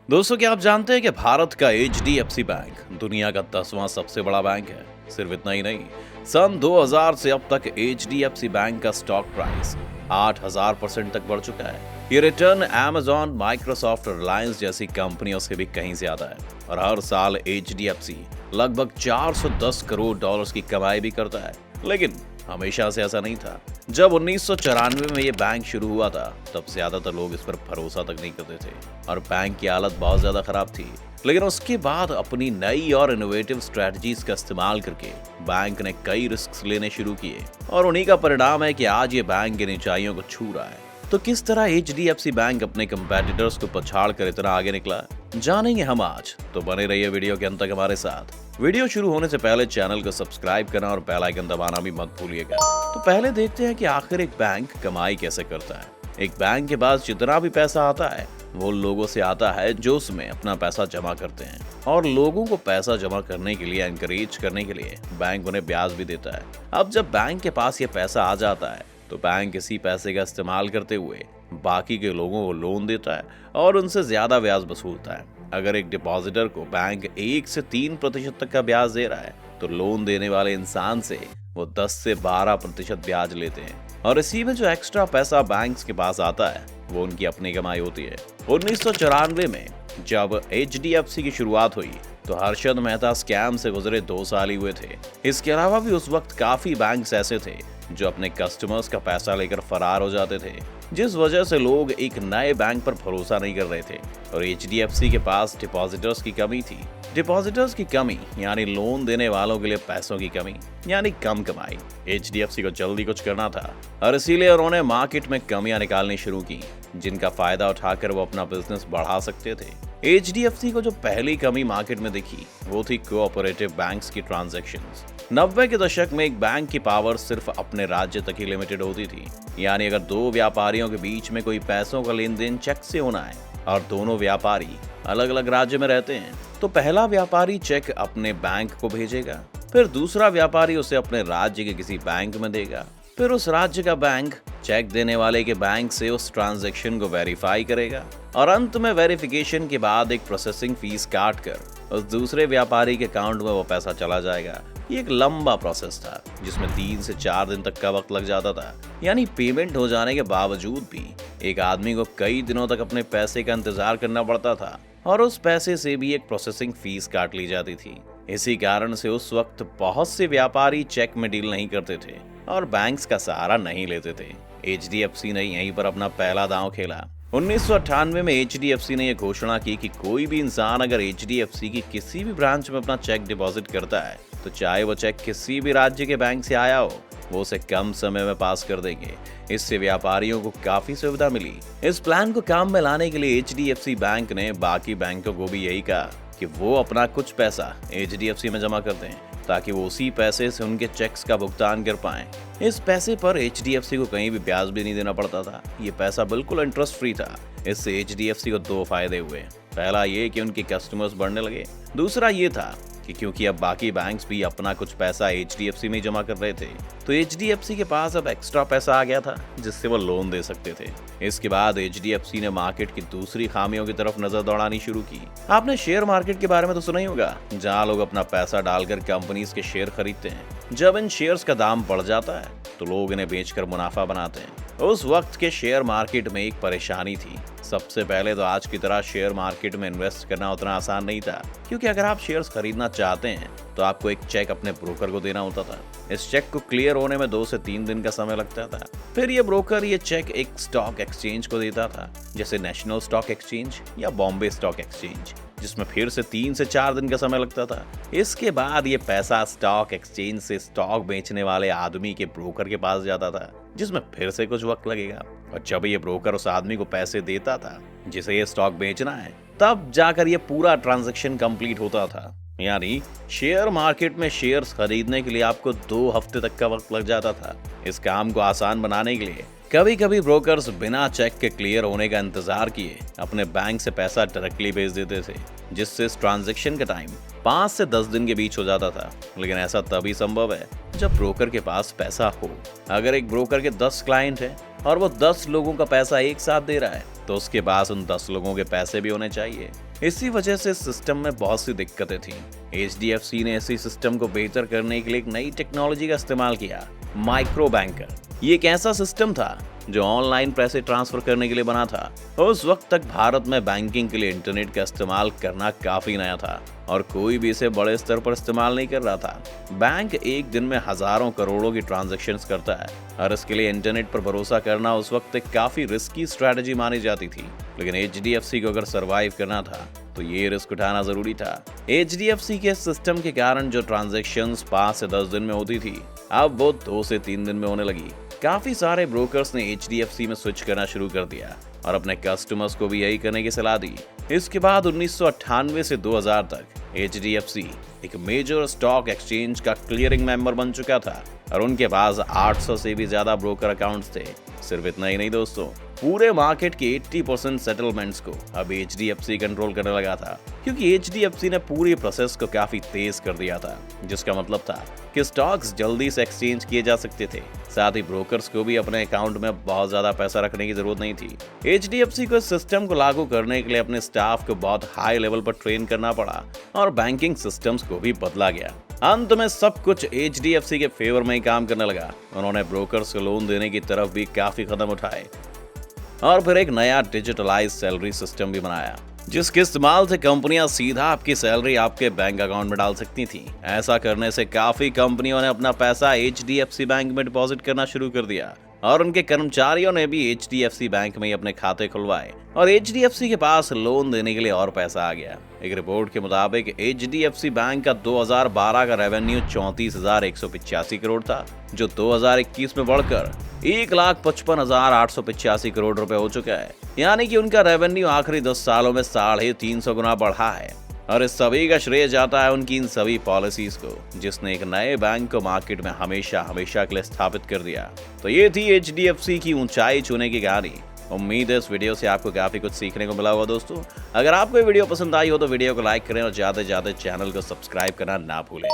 दोस्तों, क्या आप जानते हैं कि भारत का एचडीएफसी बैंक दुनिया का 10वां सबसे बड़ा बैंक है। सिर्फ इतना ही नहीं, सन 2000 से अब तक एचडीएफसी बैंक का स्टॉक प्राइस 8000% तक बढ़ चुका है। ये रिटर्न अमेजॉन, माइक्रोसॉफ्ट और रिलायंस जैसी कंपनियों से भी कहीं ज्यादा है। और हर साल एचडीएफसी लगभग 410 करोड़ डॉलर्स की कमाई भी करता है। लेकिन हमेशा से ऐसा नहीं था। जब 1994 में ये बैंक शुरू हुआ था, तब ज्यादातर लोग इस पर भरोसा तक नहीं करते थे और बैंक की हालत बहुत ज्यादा खराब थी। लेकिन उसके बाद अपनी नई और इनोवेटिव स्ट्रेटजीज का इस्तेमाल करके बैंक ने कई रिस्क लेने शुरू किए और उन्हीं का परिणाम है कि आज ये बैंक की ऊंचाइयों को छू रहा है। तो किस तरह एचडीएफसी बैंक अपने कंपेटिटर्स को पछाड़ कर इतना आगे निकला, जानेंगे हम आज। तो बने रहिए वीडियो के अंत तक हमारे साथ। वीडियो शुरू होने से पहले चैनल को सब्सक्राइब करना और बेल आइकन दबाना भी मत भूलिएगा। तो पहले देखते हैं कि आखिर एक बैंक कमाई कैसे करता है। एक बैंक के पास जितना भी पैसा आता है वो लोगों से आता है जो उसमें अपना पैसा जमा करते हैं, और लोगों को पैसा जमा करने के लिए एनकरेज करने के लिए बैंक उन्हें ब्याज भी देता है। अब जब बैंक के पास ये पैसा आ जाता है तो बैंक इसी पैसे का इस्तेमाल करते हुए बाकी के लोगों को लोन देता है और उनसे ज्यादा ब्याज वसूलता है। अगर एक डिपॉजिटर को बैंक 1 से 3% तक का ब्याज दे रहा है तो लोन देने वाले इंसान से वो 10 से 12% ब्याज लेते हैं, और इसी में जो एक्स्ट्रा पैसा बैंक्स के पास आता है वो उनकी अपनी कमाई होती है। 1994 में जब एचडीएफसी की शुरुआत हुई तो हर्षद मेहता स्कैम से गुजरे 2 साल ही हुए थे। इसके अलावा भी उस वक्त काफी बैंक्स ऐसे थे जो अपने कस्टमर्स का पैसा लेकर फरार हो जाते थे, जिस वजह से लोग एक नए बैंक पर भरोसा नहीं कर रहे थे। और एचडीएफसी के पास डिपॉजिटर्स की कमी थी। डिपॉजिटर्स की कमी यानी लोन देने वालों के लिए पैसों की कमी, यानी कम कमाई। एचडीएफसी को जल्दी कुछ करना था और इसीलिए उन्होंने मार्केट में कमियां निकालनी शुरू की, जिनका फायदा उठाकर वो अपना बिजनेस बढ़ा सकते थे। एचडीएफसी को जो पहली कमी मार्केट में दिखी वो थी कोऑपरेटिव बैंक्स की ट्रांजैक्शंस। 90 के दशक में एक बैंक की पावर सिर्फ अपने राज्य तक ही लिमिटेड होती थी। यानी अगर 2 व्यापारियों के बीच में कोई पैसों का लेन देन चेक से होना है और दोनों व्यापारी अलग अलग राज्य में रहते हैं, तो पहला व्यापारी चेक अपने बैंक को भेजेगा, फिर दूसरा व्यापारी उसे अपने राज्य के किसी बैंक में देगा, फिर उस राज्य का बैंक चेक देने वाले के बैंक से उस ट्रांजैक्शन को वेरीफाई करेगा और अंत में वेरिफिकेशन के बाद एक प्रोसेसिंग फीस काट कर उस दूसरे व्यापारी के अकाउंट में वो पैसा चला जाएगा। ये एक लंबा प्रोसेस था जिसमें 3 से 4 दिन तक का वक्त लग जाता था। यानी पेमेंट हो जाने के बावजूद भी एक आदमी को कई दिनों तक अपने पैसे का इंतजार करना पड़ता था और उस पैसे से भी एक प्रोसेसिंग फीस काट ली जाती थी। इसी कारण से उस वक्त बहुत से व्यापारी चेक में डील नहीं करते थे और बैंक्स का सहारा नहीं लेते थे। एचडीएफसी ने यहीं पर अपना पहला दांव खेला। 1998 में एचडीएफसी ने यह घोषणा की कि कोई भी इंसान अगर एचडीएफसी की किसी भी ब्रांच में अपना चेक डिपॉजिट करता है तो चाहे वो चेक किसी भी राज्य के बैंक से आया हो, वो उसे कम समय में पास कर देंगे। इससे व्यापारियों को काफी सुविधा मिली। इस प्लान को काम में लाने के लिए एचडीएफसी बैंक ने बाकी बैंकों को भी यही कहा कि वो अपना कुछ पैसा एचडीएफसी में जमा कर दें ताकि वो उसी पैसे से उनके चेक्स का भुगतान कर पाएं। इस पैसे पर एचडीएफसी को कहीं भी ब्याज भी नहीं देना पड़ता था। ये पैसा बिल्कुल इंटरेस्ट फ्री था। इससे एचडीएफसी को 2 फायदे हुए। पहला ये कि उनके कस्टमर्स बढ़ने लगे। दूसरा ये था कि क्योंकि अब बाकी बैंक्स भी अपना कुछ पैसा एचडीएफसी में जमा कर रहे थे, तो एचडीएफसी के पास अब एक्स्ट्रा पैसा आ गया था जिससे वो लोन दे सकते थे। इसके बाद एचडीएफसी ने मार्केट की दूसरी खामियों की तरफ नजर दौड़ानी शुरू की। आपने शेयर मार्केट के बारे में तो सुना ही होगा, जहां लोग अपना पैसा डालकर कंपनीज के शेयर खरीदते हैं। जब इन शेयर्स का दाम बढ़ जाता है तो लोग इन्हें बेचकर मुनाफा बनाते हैं। उस वक्त के शेयर मार्केट में एक परेशानी थी। सबसे पहले तो आज की तरह शेयर मार्केट में इन्वेस्ट करना उतना आसान नहीं था, क्योंकि अगर आप शेयर्स खरीदना चाहते हैं तो आपको एक चेक अपने ब्रोकर को देना होता था। इस चेक को क्लियर होने में 2 से 3 दिन का समय लगता था। फिर ये ब्रोकर ये चेक एक स्टॉक एक्सचेंज को देता था, जैसे नेशनल स्टॉक एक्सचेंज या बॉम्बे स्टॉक एक्सचेंज, जिसमें फिर से 3 से 4 दिन का समय लगता था। इसके बाद ये पैसा स्टॉक एक्सचेंज से स्टॉक बेचने वाले आदमी के ब्रोकर के पास जाता था, जिसमें फिर से कुछ वक्त लगेगा। और जब ये ब्रोकर उस आदमी को पैसे देता था जिसे ये स्टॉक बेचना है, तब जाकर ये पूरा ट्रांजैक्शन कंप्लीट होता था। यानी शेयर मार्केट में शेयर्स खरीदने के लिए आपको 2 हफ्ते तक का वक्त लग जाता था। इस काम को आसान बनाने के लिए कभी कभी ब्रोकर्स बिना चेक के क्लियर होने का इंतजार किए अपने बैंक से पैसा डायरेक्टली भेज देते थे, जिससे इस ट्रांजैक्शन का टाइम 5 से 10 दिन के बीच हो जाता था। लेकिन ऐसा तभी संभव है जब ब्रोकर के पास पैसा हो। अगर एक ब्रोकर के 10 क्लाइंट हैं और वो 10 लोगों का पैसा एक साथ दे रहा है, तो उसके पास उन 10 लोगों के पैसे भी होने चाहिए। इसी वजह से सिस्टम में बहुत सी दिक्कतें थीं। HDFC ने इसी सिस्टम को बेहतर करने के लिए एक नई टेक्नोलॉजी का इस्तेमाल किया, माइक्रो बैंकर। ये एक ऐसा सिस्टम था जो ऑनलाइन पैसे ट्रांसफर करने के लिए बना था। उस वक्त तक भारत में बैंकिंग के लिए इंटरनेट का इस्तेमाल करना काफी नया था और कोई भी इसे बड़े स्तर पर इस्तेमाल नहीं कर रहा था। बैंक एक दिन में हजारों करोड़ों की ट्रांजैक्शंस करता है और इसके लिए इंटरनेट पर भरोसा करना उस वक्त एक काफी रिस्की स्ट्रेटजी मानी जाती थी। लेकिन HDFC को अगर सरवाइव करना था तो ये रिस्क उठाना जरूरी था। HDFC के सिस्टम के कारण जो ट्रांजैक्शंस 5 से 10 दिन में होती थी, अब वो 2 से 3 दिन में होने लगी। काफी सारे ब्रोकर्स ने HDFC में स्विच करना शुरू कर दिया और अपने कस्टमर्स को भी यही करने की सलाह दी। इसके बाद 1998 से 2000 तक HDFC एक मेजर स्टॉक एक्सचेंज का क्लियरिंग मेंबर बन चुका था और उनके पास 800 से भी ज्यादा ब्रोकर अकाउंट्स थे। सिर्फ इतना ही नहीं दोस्तों, पूरे मार्केट के 80% सेटलमेंट्स को अब HDFC कंट्रोल करने लगा था, क्योंकि HDFC ने पूरी प्रोसेस को काफी तेज कर दिया था, जिसका मतलब था कि स्टॉक्स जल्दी से एक्सचेंज किए जा सकते थे। साथ ही ब्रोकर्स को भी अपने अकाउंट में बहुत ज्यादा पैसा रखने की जरूरत नहीं थी। HDFC को इस सिस्टम को लागू करने के लिए अपने स्टाफ को बहुत हाई लेवल पर ट्रेन करना पड़ा और बैंकिंग सिस्टम्स को भी बदला गया। अंत में सब कुछ HDFC के फेवर में ही काम करने लगा। उन्होंने ब्रोकर्स को लोन देने की तरफ भी काफी कदम उठाए और फिर एक नया डिजिटलाइज सैलरी सिस्टम भी बनाया, जिसके इस्तेमाल से कंपनियां सीधा आपकी सैलरी आपके बैंक अकाउंट में डाल सकती थीं। ऐसा करने से काफी कंपनियों ने अपना पैसा HDFC बैंक में डिपॉजिट करना शुरू कर दिया और उनके कर्मचारियों ने भी HDFC बैंक में ही अपने खाते खुलवाए और HDFC के पास लोन देने के लिए और पैसा आ गया। एक रिपोर्ट के मुताबिक HDFC बैंक का 2012 का रेवेन्यू 34,185 करोड़ था, जो 2021 में बढ़कर 1,55,885 करोड़ रुपए हो चुका है। यानी कि उनका रेवेन्यू आखिरी 10 सालों में 350 गुना बढ़ा है और इस सभी का श्रेय जाता है उनकी इन सभी पॉलिसीज को, जिसने एक नए बैंक को मार्केट में हमेशा के लिए स्थापित कर दिया। तो ये थी HDFC की ऊंचाई छूने की कहानी। उम्मीद है इस वीडियो से आपको काफी कुछ सीखने को मिला होगा दोस्तों। अगर आपको ये वीडियो पसंद आई हो तो वीडियो को लाइक करें और ज्यादा से ज्यादा चैनल को सब्सक्राइब करना ना भूलें।